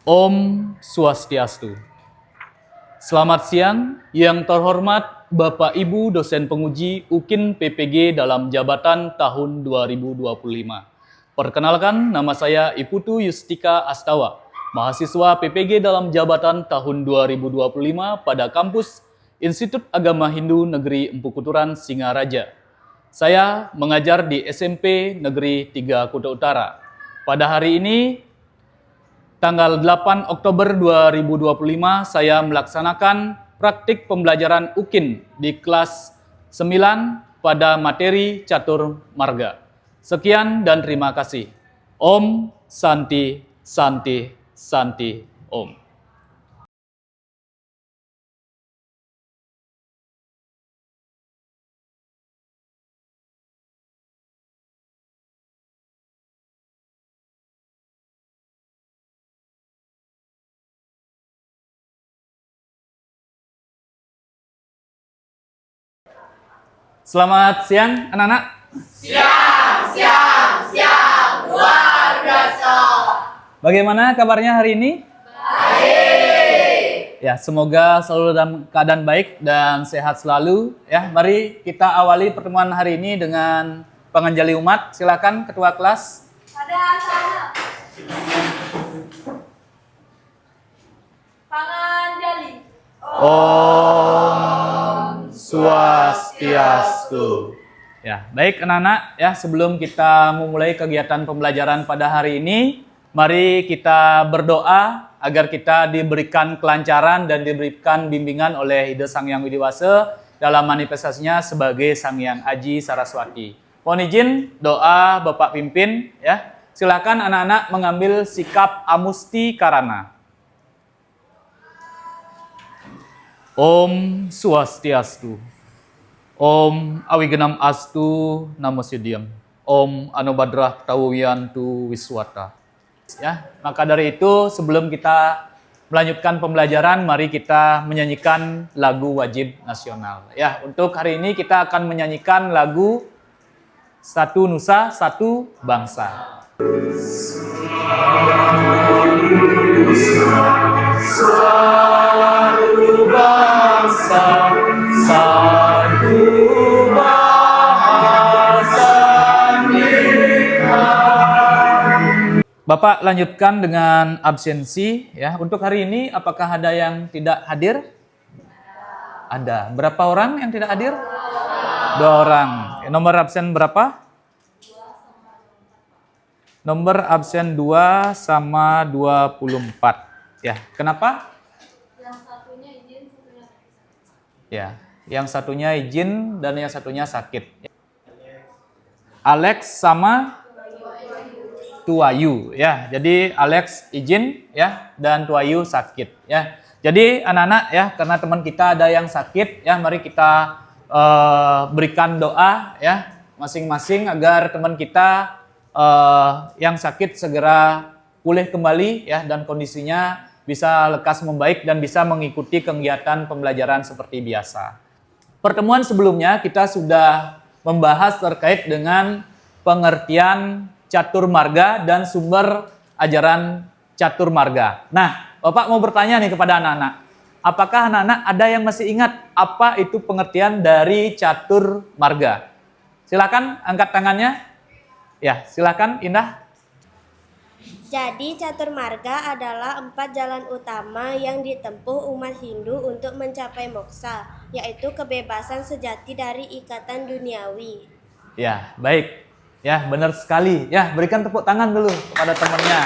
Om Swastiastu. Selamat siang, yang terhormat Bapak Ibu dosen penguji UKIN PPG dalam jabatan tahun 2025. Perkenalkan, nama saya Iputu Yustika Astawa, mahasiswa PPG dalam jabatan tahun 2025 pada kampus Institut Agama Hindu Negeri Empu Kuturan, Singaraja. Saya mengajar di SMP Negeri 3 Kuta Utara. Pada hari ini, tanggal 8 Oktober 2025, saya melaksanakan praktik pembelajaran UKIN di kelas 9 pada materi Catur Marga. Sekian dan terima kasih. Om Santi Santi Santi Om. Selamat siang anak-anak. Siang, luar biasa. Bagaimana kabarnya hari ini? Baik. Ya, semoga selalu dalam keadaan baik dan sehat selalu. Ya, mari kita awali pertemuan hari ini dengan penganjali umat. Silakan ketua kelas. Pada sana. Panganjali. Om Swastiastu. Ya, baik anak-anak, ya sebelum kita memulai kegiatan pembelajaran pada hari ini, mari kita berdoa agar kita diberikan kelancaran dan diberikan bimbingan oleh Ida Sang Hyang Widi Wasa dalam manifestasinya sebagai Sang Hyang Aji Saraswati. Mohon izin doa Bapak pimpin, ya. Silakan anak-anak mengambil sikap amusti karana. Om Swastiastu. Om Awigenam Astu Namo Siddham. Om Anubadrah Tawiyantu Wiswata. Ya, maka dari itu sebelum kita melanjutkan pembelajaran, mari kita menyanyikan lagu wajib nasional. Ya, untuk hari ini kita akan menyanyikan lagu Satu Nusa, Satu Bangsa. Satu bangsa, satu bahasa kita. Bapak lanjutkan dengan absensi ya. Untuk hari ini apakah ada yang tidak hadir? Ada. Berapa orang yang tidak hadir? 2 orang. Nomor absen berapa? Nomor absen 2 sama 24. Ya, kenapa? Yang satunya izin, satunya sakit. Ya, yang satunya izin dan yang satunya sakit. Alex sama Tuayu ya. Jadi Alex izin ya dan Tuayu sakit ya. Jadi anak-anak ya, karena teman kita ada yang sakit ya, mari kita berikan doa ya masing-masing agar teman kita yang sakit segera pulih kembali ya dan kondisinya bisa lekas membaik dan bisa mengikuti kegiatan pembelajaran seperti biasa. Pertemuan sebelumnya kita sudah membahas terkait dengan pengertian catur marga dan sumber ajaran catur marga. Nah, Bapak mau bertanya nih kepada anak-anak. Apakah anak-anak ada yang masih ingat apa itu pengertian dari catur marga? Silakan angkat tangannya. Ya, silakan Indah. Jadi catur marga adalah 4 jalan utama yang ditempuh umat Hindu untuk mencapai moksa, yaitu kebebasan sejati dari ikatan duniawi. Ya, baik. Ya, benar sekali. Ya, berikan tepuk tangan dulu kepada temannya.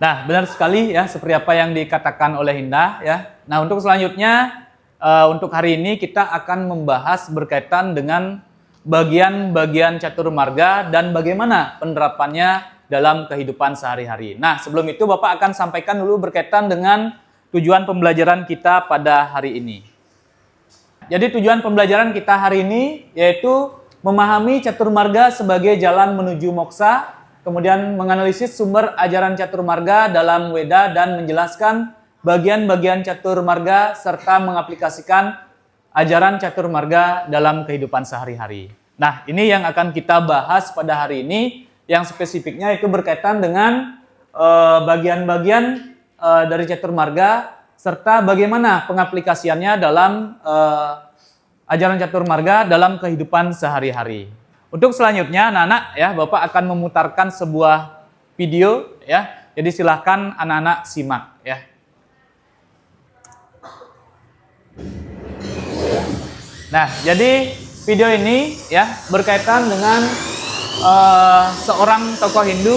Nah, benar sekali ya seperti apa yang dikatakan oleh Indah ya. Nah, untuk selanjutnya untuk hari ini kita akan membahas berkaitan dengan bagian-bagian catur marga dan bagaimana penerapannya dalam kehidupan sehari-hari. Nah, sebelum itu Bapak akan sampaikan dulu berkaitan dengan tujuan pembelajaran kita pada hari ini. Jadi tujuan pembelajaran kita hari ini yaitu memahami catur marga sebagai jalan menuju moksa, kemudian menganalisis sumber ajaran catur marga dalam Weda dan menjelaskan bagian-bagian catur marga serta mengaplikasikan ajaran catur marga dalam kehidupan sehari-hari. Nah, ini yang akan kita bahas pada hari ini yang spesifiknya itu berkaitan dengan bagian-bagian dari catur marga serta bagaimana pengaplikasiannya dalam ajaran catur marga dalam kehidupan sehari-hari. Untuk selanjutnya anak-anak ya, Bapak akan memutarkan sebuah video ya. Jadi silahkan anak-anak simak ya. Nah, jadi video ini ya berkaitan dengan seorang tokoh Hindu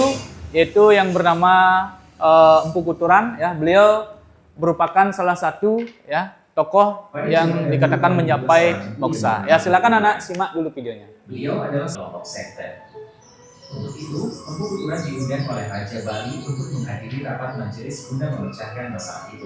yaitu yang bernama Empu Kuturan ya. Beliau merupakan salah satu ya tokoh yang dikatakan mencapai moksa. Ya, silakan anak simak dulu videonya. Beliau adalah kelompok sekte. Untuk itu, Empu Kuturan diundang oleh Raja Bali untuk menghadiri rapat majelis guna memecahkan masalah itu.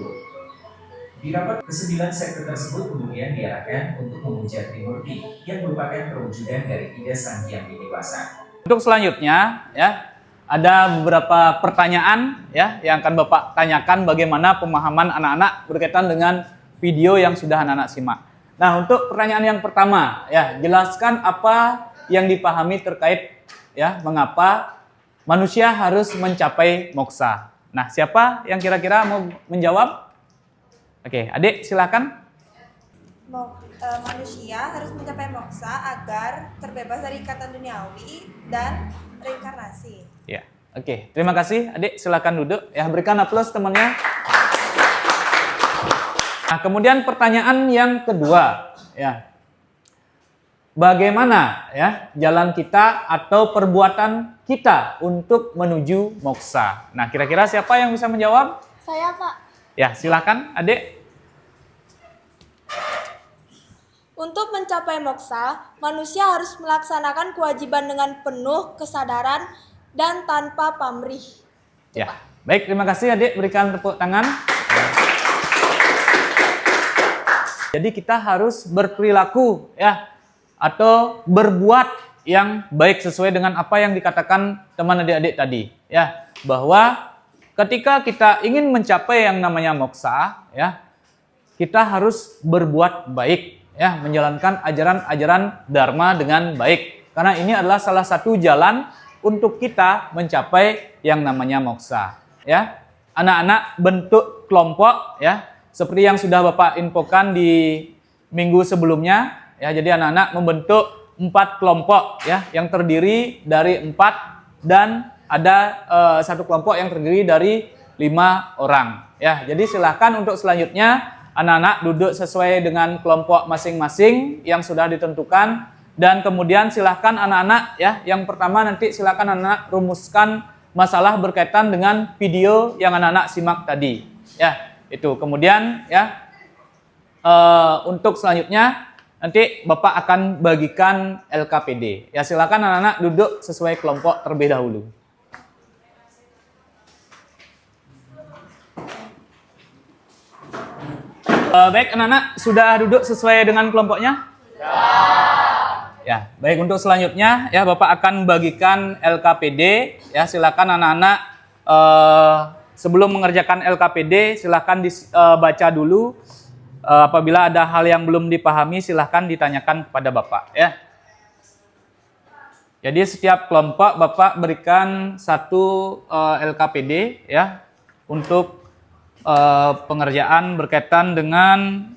Di rapat ke-9 sekte tersebut kemudian diarahkan untuk memuja Trimurti yang merupakan perwujudan dari Ida Sang Hyang Widi-Wasa. Untuk selanjutnya ya ada beberapa pertanyaan ya yang akan Bapak tanyakan bagaimana pemahaman anak-anak berkaitan dengan video yang sudah anak-anak simak. Nah, untuk pertanyaan yang pertama ya, jelaskan apa yang dipahami terkait ya mengapa manusia harus mencapai moksa. Nah, siapa yang kira-kira mau menjawab? Oke, adik silakan. Manusia harus mencapai moksa agar terbebas dari ikatan duniawi dan reinkarnasi. Ya, oke. Terima kasih, adik. Silakan duduk. Ya, berikan aplaus temannya. Nah, kemudian pertanyaan yang kedua, ya. Bagaimana ya jalan kita atau perbuatan kita untuk menuju moksa? Nah, kira-kira siapa yang bisa menjawab? Saya, Pak. Ya, silakan, adik. Untuk mencapai moksa, manusia harus melaksanakan kewajiban dengan penuh kesadaran dan tanpa pamrih. Ya, baik. Terima kasih, adik. Berikan tepuk tangan. Jadi kita harus berperilaku ya atau berbuat yang baik sesuai dengan apa yang dikatakan teman adik-adik tadi ya, bahwa ketika kita ingin mencapai yang namanya moksa ya, kita harus berbuat baik ya, menjalankan ajaran-ajaran dharma dengan baik, karena ini adalah salah satu jalan untuk kita mencapai yang namanya moksa ya. Anak-anak bentuk kelompok ya, seperti yang sudah Bapak infokan di minggu sebelumnya ya. Jadi anak-anak membentuk 4 kelompok ya, yang terdiri dari 4 dan ada satu kelompok yang terdiri dari 5 orang ya. Jadi silahkan untuk selanjutnya anak-anak duduk sesuai dengan kelompok masing-masing yang sudah ditentukan, dan kemudian silahkan anak-anak ya, yang pertama nanti silahkan anak-anak rumuskan masalah berkaitan dengan video yang anak-anak simak tadi ya. Itu kemudian ya untuk selanjutnya nanti Bapak akan bagikan LKPD ya. Silakan anak-anak duduk sesuai kelompok terlebih dahulu. Baik, anak-anak sudah duduk sesuai dengan kelompoknya? Ya, baik. Untuk selanjutnya ya Bapak akan bagikan LKPD ya. Silakan anak-anak sebelum mengerjakan LKPD silakan dibaca dulu. Apabila ada hal yang belum dipahami silahkan ditanyakan kepada Bapak ya. Jadi setiap kelompok Bapak berikan satu LKPD ya untuk pengerjaan berkaitan dengan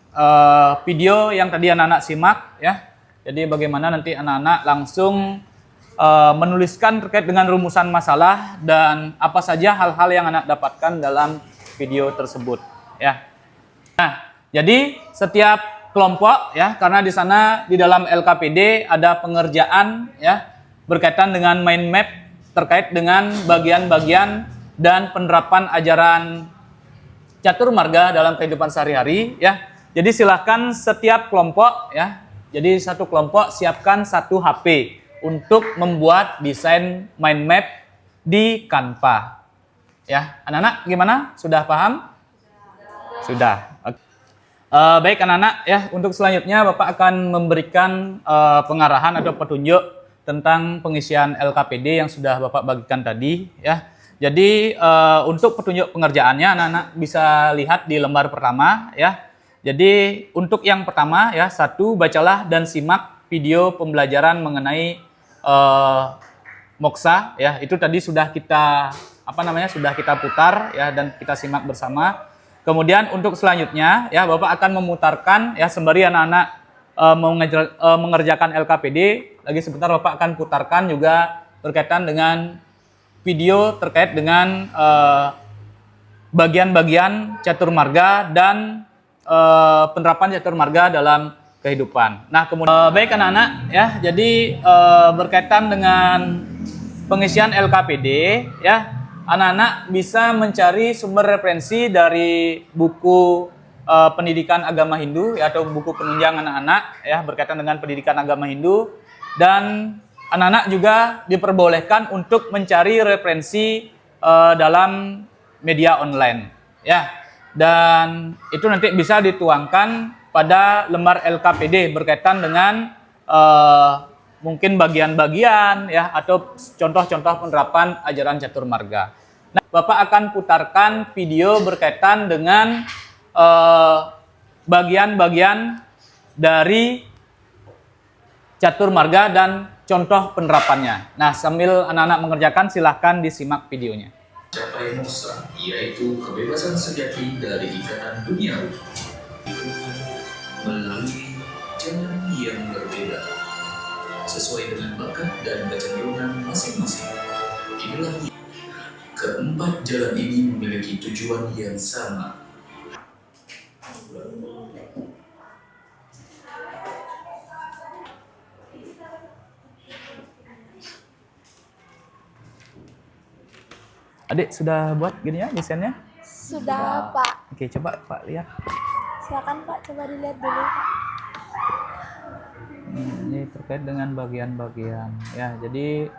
video yang tadi anak-anak simak ya. Jadi bagaimana nanti anak-anak langsung menuliskan terkait dengan rumusan masalah dan apa saja hal-hal yang anak dapatkan dalam video tersebut ya. Nah, jadi setiap kelompok ya, karena di sana di dalam LKPD ada pengerjaan ya berkaitan dengan mind map terkait dengan bagian-bagian dan penerapan ajaran catur marga dalam kehidupan sehari-hari ya. Jadi silahkan setiap kelompok ya. Jadi satu kelompok siapkan satu HP untuk membuat desain mind map di Canva. Ya, anak-anak gimana? Sudah paham? Sudah. Baik anak-anak ya, untuk selanjutnya Bapak akan memberikan pengarahan atau petunjuk tentang pengisian LKPD yang sudah Bapak bagikan tadi ya. Jadi untuk petunjuk pengerjaannya anak-anak bisa lihat di lembar pertama ya. Jadi untuk yang pertama ya, 1, bacalah dan simak video pembelajaran mengenai Moksa ya, itu tadi sudah kita sudah kita putar ya dan kita simak bersama. Kemudian untuk selanjutnya ya Bapak akan memutarkan ya sembari anak-anak mengerjakan LKPD, lagi sebentar Bapak akan putarkan juga berkaitan dengan video terkait dengan bagian-bagian catur marga dan penerapan catur marga dalam kehidupan. Nah, kemudian baik anak-anak ya, jadi berkaitan dengan pengisian LKPD ya, anak-anak bisa mencari sumber referensi dari buku pendidikan agama Hindu ya, atau buku penunjang anak-anak ya berkaitan dengan pendidikan agama Hindu, dan anak-anak juga diperbolehkan untuk mencari referensi dalam media online ya, dan itu nanti bisa dituangkan pada lembar LKPD berkaitan dengan mungkin bagian-bagian ya atau contoh-contoh penerapan ajaran catur marga. Nah, Bapak akan putarkan video berkaitan dengan bagian-bagian dari catur marga dan contoh penerapannya. Nah, sambil anak-anak mengerjakan silahkan disimak videonya. Capai moksa, yaitu kebebasan sejati dari ikatan duniawi melalui jalan yang berbeda sesuai dengan bakat dan kecenderungan masing-masing. Inilah keempat jalan ini memiliki tujuan yang sama. Adik sudah buat gini ya desainnya? Sudah, Pak. Oke, coba Pak lihat. Silakan, Pak, coba dilihat dulu, Pak. Ini terkait dengan bagian-bagian ya. Jadi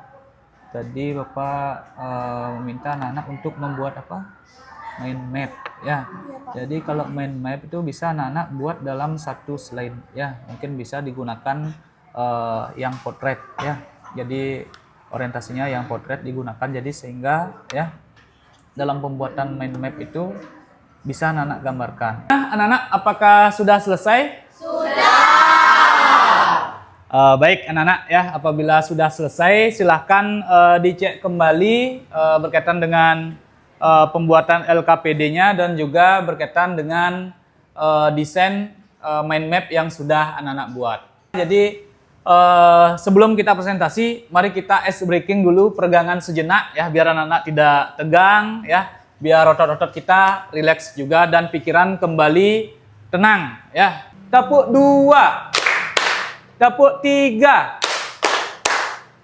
tadi Bapak meminta anak-anak untuk membuat mind map ya. Jadi kalau mind map itu bisa anak-anak buat dalam satu slide ya. Mungkin bisa digunakan yang potret ya. Jadi orientasinya yang potret digunakan, jadi sehingga ya dalam pembuatan mind map itu bisa anak-anak gambarkan. Nah, anak-anak apakah sudah selesai? Baik anak-anak ya, apabila sudah selesai silahkan dicek kembali berkaitan dengan pembuatan LKPD-nya dan juga berkaitan dengan desain mind map yang sudah anak-anak buat. Jadi sebelum kita presentasi, mari kita ice breaking dulu, peregangan sejenak ya, biar anak-anak tidak tegang ya, biar otot-otot kita rileks juga dan pikiran kembali tenang ya. Tepuk 2. Tepuk 3,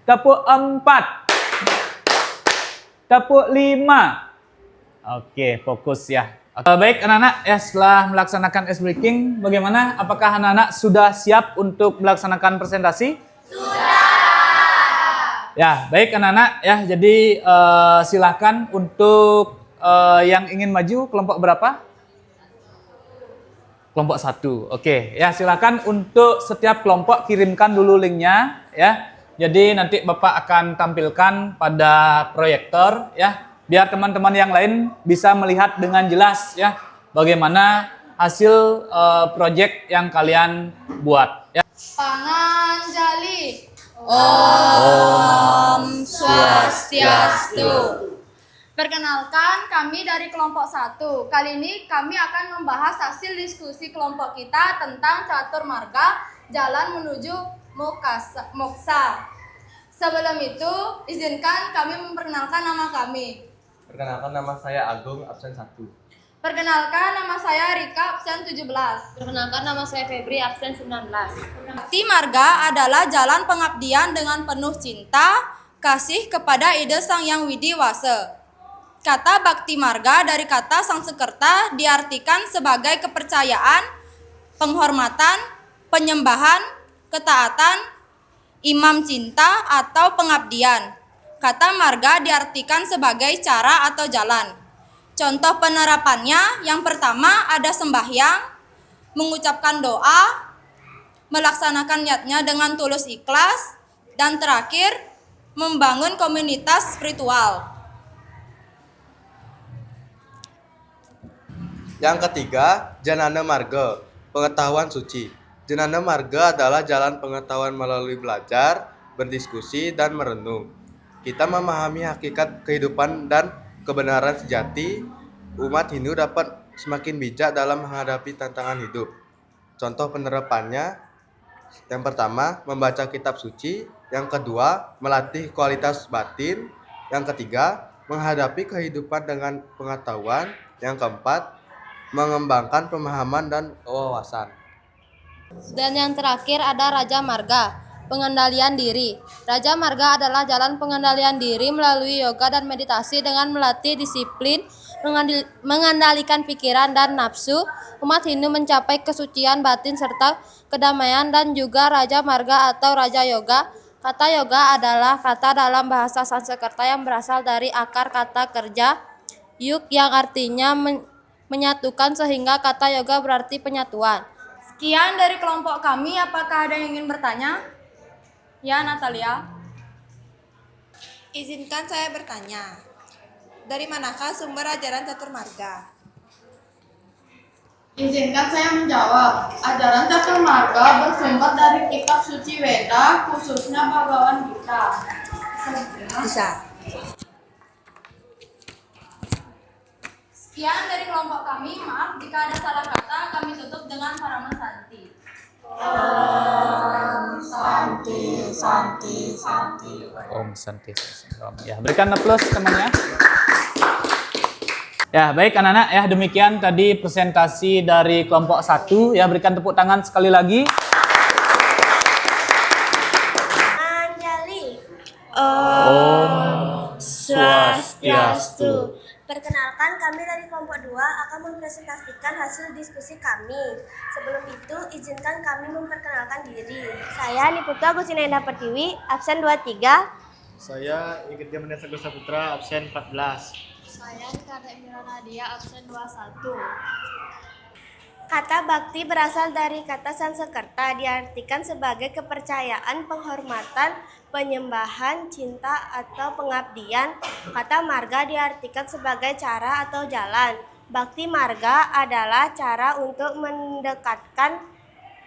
tepuk 4, tepuk 5. Oke, fokus ya. Baik anak-anak ya, setelah melaksanakan ice breaking, bagaimana? Apakah anak-anak sudah siap untuk melaksanakan presentasi? Sudah. Ya, baik anak-anak ya. Jadi silakan untuk yang ingin maju, kelompok berapa? Kelompok 1. Oke, ya silakan untuk setiap kelompok kirimkan dulu linknya ya. Jadi nanti Bapak akan tampilkan pada proyektor ya, biar teman-teman yang lain bisa melihat dengan jelas ya bagaimana hasil proyek yang kalian buat ya. Panganjali. Om Swastiastu. Perkenalkan, kami dari kelompok 1. Kali ini kami akan membahas hasil diskusi kelompok kita tentang catur marga jalan menuju moksa. Sebelum itu, izinkan kami memperkenalkan nama kami. Perkenalkan, nama saya Agung, absen 1. Perkenalkan, nama saya Rika, absen 17. Perkenalkan, nama saya Febri, absen 19. Bakti marga adalah jalan pengabdian dengan penuh cinta, kasih kepada ide Sang Yang Widi Wase. Kata bakti marga dari kata Sanskerta diartikan sebagai kepercayaan, penghormatan, penyembahan, ketaatan, imam cinta atau pengabdian. Kata marga diartikan sebagai cara atau jalan. Contoh penerapannya, yang pertama ada sembahyang, mengucapkan doa, melaksanakan niatnya dengan tulus ikhlas, dan terakhir membangun komunitas spiritual. Yang ketiga, Janana Marga, pengetahuan suci. Janana Marga adalah jalan pengetahuan melalui belajar, berdiskusi, dan merenung. kita memahami hakikat kehidupan dan kebenaran sejati, umat Hindu dapat semakin bijak dalam menghadapi tantangan hidup. Contoh penerapannya, yang pertama, membaca kitab suci. Yang kedua, melatih kualitas batin. Yang ketiga, menghadapi kehidupan dengan pengetahuan. Yang keempat, mengembangkan pemahaman dan wawasan. Dan yang terakhir ada Raja Marga, pengendalian diri. Raja Marga adalah jalan pengendalian diri melalui yoga dan meditasi dengan melatih disiplin, mengendalikan pikiran dan nafsu. Umat Hindu mencapai kesucian batin serta kedamaian dan juga Raja Marga atau Raja Yoga. Kata yoga adalah kata dalam bahasa Sanskerta yang berasal dari akar kata kerja yuk yang artinya menyatukan, sehingga kata yoga berarti penyatuan. Sekian dari kelompok kami, apakah ada yang ingin bertanya? Ya, Natalia. Izinkan saya bertanya, dari manakah sumber ajaran Catur Marga? Izinkan saya menjawab. Ajaran Catur Marga bersumber dari kitab suci Weda, khususnya Bhagavad Gita. Bisa. Sekian dari kelompok kami. Maaf jika ada salah kata. Kami tutup dengan Parama Santi. Om Santi. Ya, berikan aplaus temannya. Ya, baik anak-anak ya, demikian tadi presentasi dari kelompok 1 ya, berikan tepuk tangan sekali lagi. Anjali. Om Swastiastu. Perkenalkan, kami dari kelompok 2 akan mempresentasikan hasil diskusi kami. Sebelum itu, izinkan kami memperkenalkan diri. Saya Niputra Agustina Indah Pertiwi, absen 23. Saya Igit Diamanda Sagur Saputra, absen 14. Saya Nikata Emira Nadia, absen 21. Kata bakti berasal dari kata Sanskerta, diartikan sebagai kepercayaan, penghormatan, penyembahan, cinta, atau pengabdian. Kata marga diartikan sebagai cara atau jalan. Bakti marga adalah cara untuk mendekatkan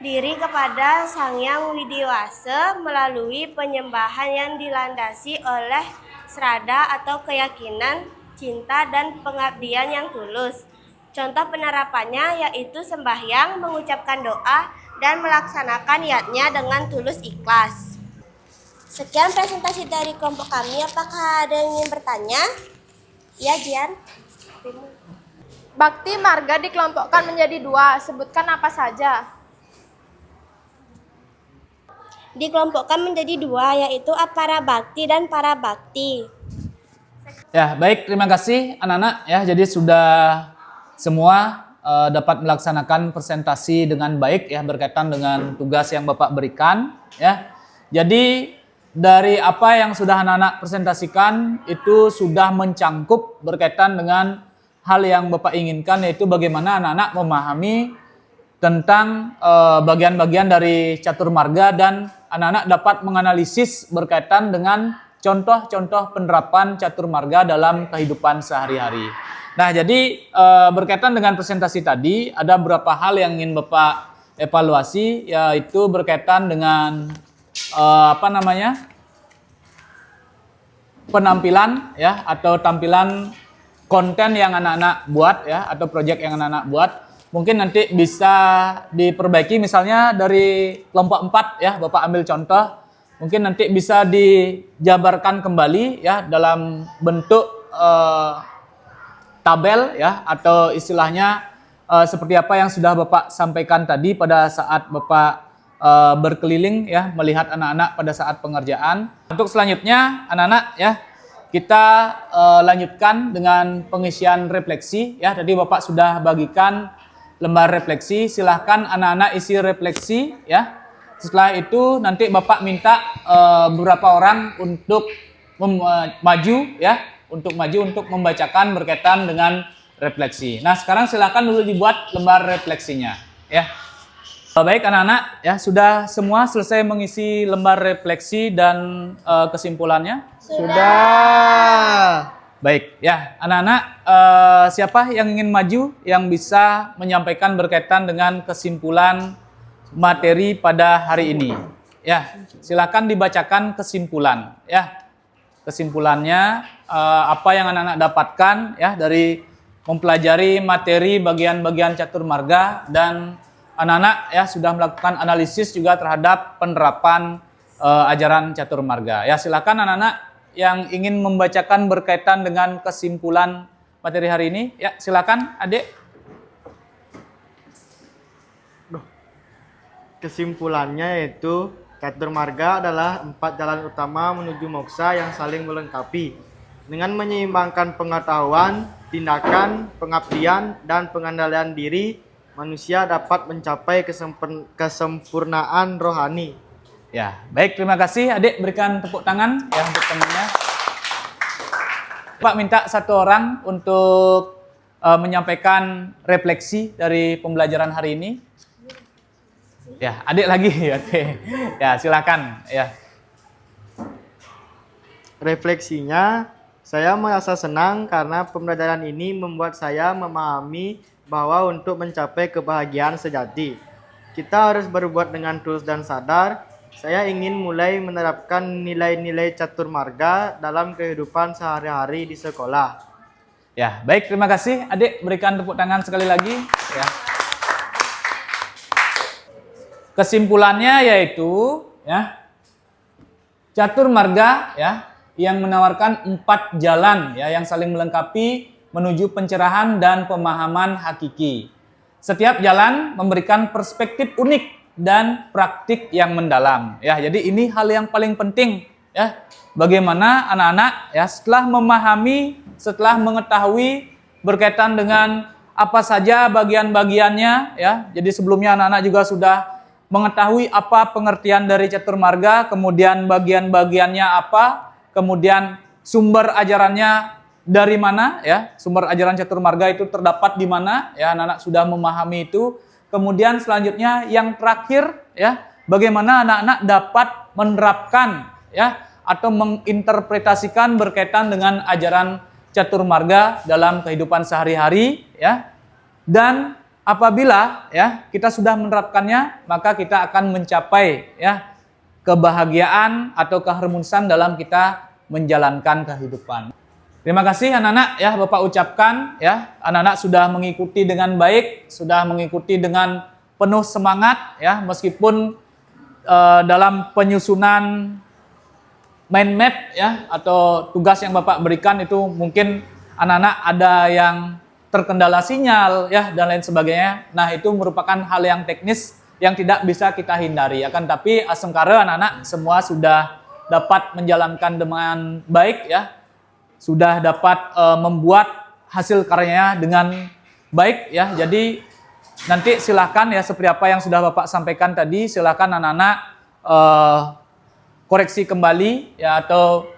diri kepada Sang Hyang Widiwasa melalui penyembahan yang dilandasi oleh srada atau keyakinan, cinta, dan pengabdian yang tulus. Contoh penerapannya yaitu sembahyang, mengucapkan doa, dan melaksanakan niatnya dengan tulus ikhlas. Sekian presentasi dari kelompok kami. Apakah ada yang ingin bertanya? Ya, Jian. Bakti marga dikelompokkan menjadi 2. Sebutkan apa saja. Dikelompokkan menjadi 2, yaitu apara bakti dan para bakti. Ya, baik, terima kasih anak-anak ya. Jadi sudah semua dapat melaksanakan presentasi dengan baik ya, berkaitan dengan tugas yang Bapak berikan ya. Jadi dari apa yang sudah anak-anak presentasikan itu sudah mencangkup berkaitan dengan hal yang Bapak inginkan, yaitu bagaimana anak-anak memahami tentang bagian-bagian dari catur marga, dan anak-anak dapat menganalisis berkaitan dengan contoh-contoh penerapan catur marga dalam kehidupan sehari-hari. Nah, jadi berkaitan dengan presentasi tadi, ada beberapa hal yang ingin Bapak evaluasi, yaitu berkaitan dengan penampilan ya, atau tampilan konten yang anak-anak buat ya, atau proyek yang anak-anak buat. Mungkin nanti bisa diperbaiki, misalnya dari kelompok 4 ya, Bapak ambil contoh. Mungkin nanti bisa dijabarkan kembali ya dalam bentuk tabel ya, atau istilahnya seperti apa yang sudah Bapak sampaikan tadi pada saat Bapak berkeliling ya, melihat anak-anak pada saat pengerjaan. Untuk selanjutnya anak-anak ya, kita lanjutkan dengan pengisian refleksi ya. Tadi Bapak sudah bagikan lembar refleksi, silahkan anak-anak isi refleksi ya. Setelah itu nanti Bapak minta beberapa orang untuk maju ya, untuk membacakan berkaitan dengan refleksi. Nah, sekarang silakan dulu dibuat lembar refleksinya ya. Baik anak-anak ya, sudah semua selesai mengisi lembar refleksi dan kesimpulannya? Sudah. Baik ya, anak-anak siapa yang ingin maju yang bisa menyampaikan berkaitan dengan kesimpulan materi pada hari ini? Ya, silakan dibacakan kesimpulan ya. kesimpulannya apa yang anak-anak dapatkan ya dari mempelajari materi bagian-bagian catur marga, dan anak-anak ya sudah melakukan analisis juga terhadap penerapan ajaran catur marga. Ya, silakan anak-anak yang ingin membacakan berkaitan dengan kesimpulan materi hari ini. Ya, silakan Adik. Kesimpulannya yaitu catur marga adalah 4 jalan utama menuju moksa yang saling melengkapi. Dengan menyeimbangkan pengetahuan, tindakan, pengabdian, dan pengendalian diri, manusia dapat mencapai kesempurnaan rohani. Ya, baik, terima kasih Adik, berikan tepuk tangan ya untuk temannya. Pak minta satu orang untuk menyampaikan refleksi dari pembelajaran hari ini. Ya, Adik lagi. Oke. Ya, silakan ya. Refleksinya, saya merasa senang karena pembelajaran ini membuat saya memahami bahwa untuk mencapai kebahagiaan sejati, kita harus berbuat dengan tulus dan sadar. Saya ingin mulai menerapkan nilai-nilai catur marga dalam kehidupan sehari-hari di sekolah. Ya, baik, terima kasih Adik, berikan tepuk tangan sekali lagi ya. Kesimpulannya yaitu ya, catur marga ya yang menawarkan 4 jalan ya yang saling melengkapi menuju pencerahan dan pemahaman hakiki. Setiap jalan memberikan perspektif unik dan praktik yang mendalam ya. Jadi ini hal yang paling penting ya. Bagaimana anak-anak ya setelah memahami, setelah mengetahui berkaitan dengan apa saja bagian-bagiannya ya. Jadi sebelumnya anak-anak juga sudah mengetahui apa pengertian dari catur marga, kemudian bagian-bagiannya apa, kemudian sumber ajarannya dari mana ya, sumber ajaran catur marga itu terdapat di mana ya, anak-anak sudah memahami itu. Kemudian selanjutnya yang terakhir ya, bagaimana anak-anak dapat menerapkan ya atau menginterpretasikan berkaitan dengan ajaran catur marga dalam kehidupan sehari-hari ya. Dan apabila ya kita sudah menerapkannya, maka kita akan mencapai ya kebahagiaan atau keharmonisan dalam kita menjalankan kehidupan. Terima kasih anak-anak ya, Bapak ucapkan ya, anak-anak sudah mengikuti dengan baik, sudah mengikuti dengan penuh semangat ya, meskipun dalam penyusunan mind map ya atau tugas yang Bapak berikan itu mungkin anak-anak ada yang terkendala sinyal ya dan lain sebagainya. Nah, itu merupakan hal yang teknis yang tidak bisa kita hindari. Akan tapi asengkara anak-anak semua sudah dapat menjalankan dengan baik ya. Sudah dapat membuat hasil karyanya dengan baik ya. Jadi nanti silakan ya seperti apa yang sudah Bapak sampaikan tadi, silakan anak-anak koreksi kembali ya, atau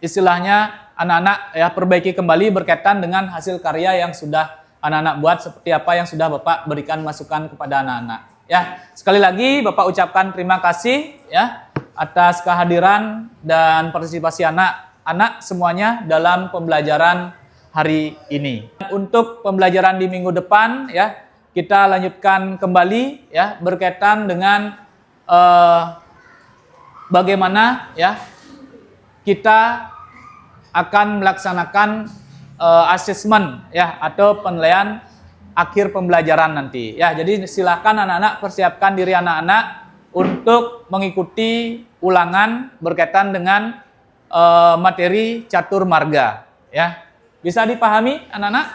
istilahnya anak-anak ya perbaiki kembali berkaitan dengan hasil karya yang sudah anak-anak buat, seperti apa yang sudah Bapak berikan masukan kepada anak-anak. Ya, sekali lagi Bapak ucapkan terima kasih ya atas kehadiran dan partisipasi anak-anak semuanya dalam pembelajaran hari ini. Untuk pembelajaran di minggu depan ya, kita lanjutkan kembali ya berkaitan dengan bagaimana ya kita akan melaksanakan asesmen ya atau penilaian akhir pembelajaran nanti ya. Jadi silakan anak-anak persiapkan diri anak-anak untuk mengikuti ulangan berkaitan dengan materi catur marga ya. Bisa dipahami anak-anak?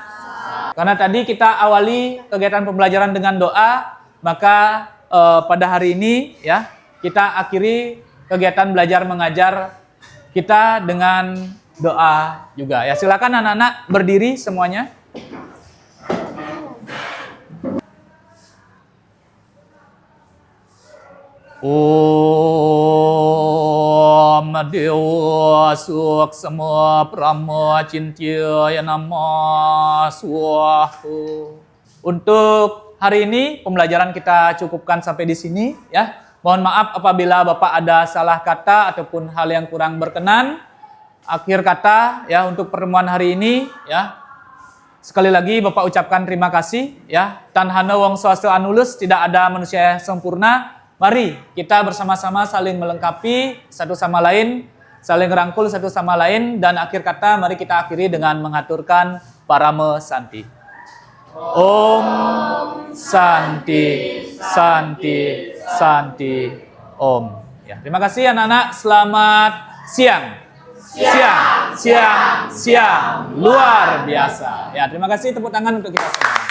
Karena tadi kita awali kegiatan pembelajaran dengan doa, maka pada hari ini ya kita akhiri kegiatan belajar mengajar kita dengan doa juga ya. Silakan anak-anak berdiri semuanya. Om Dewa Suk Sama Prama Cintya Nama Swahu. Untuk hari ini pembelajaran kita cukupkan sampai di sini ya. Mohon maaf apabila Bapak ada salah kata ataupun hal yang kurang berkenan. Akhir kata ya untuk pertemuan hari ini ya. Sekali lagi Bapak ucapkan terima kasih ya. Tanhana wong swasta anulus, tidak ada manusia yang sempurna. Mari kita bersama-sama saling melengkapi satu sama lain saling rangkul satu sama lain, dan akhir kata mari kita akhiri dengan mengaturkan Parama Santi. Om Santi, Santi, Santi, Om. Ya, terima kasih anak-anak, selamat siang. Siang, siang, siang, luar biasa. Ya, terima kasih, tepuk tangan untuk kita semua.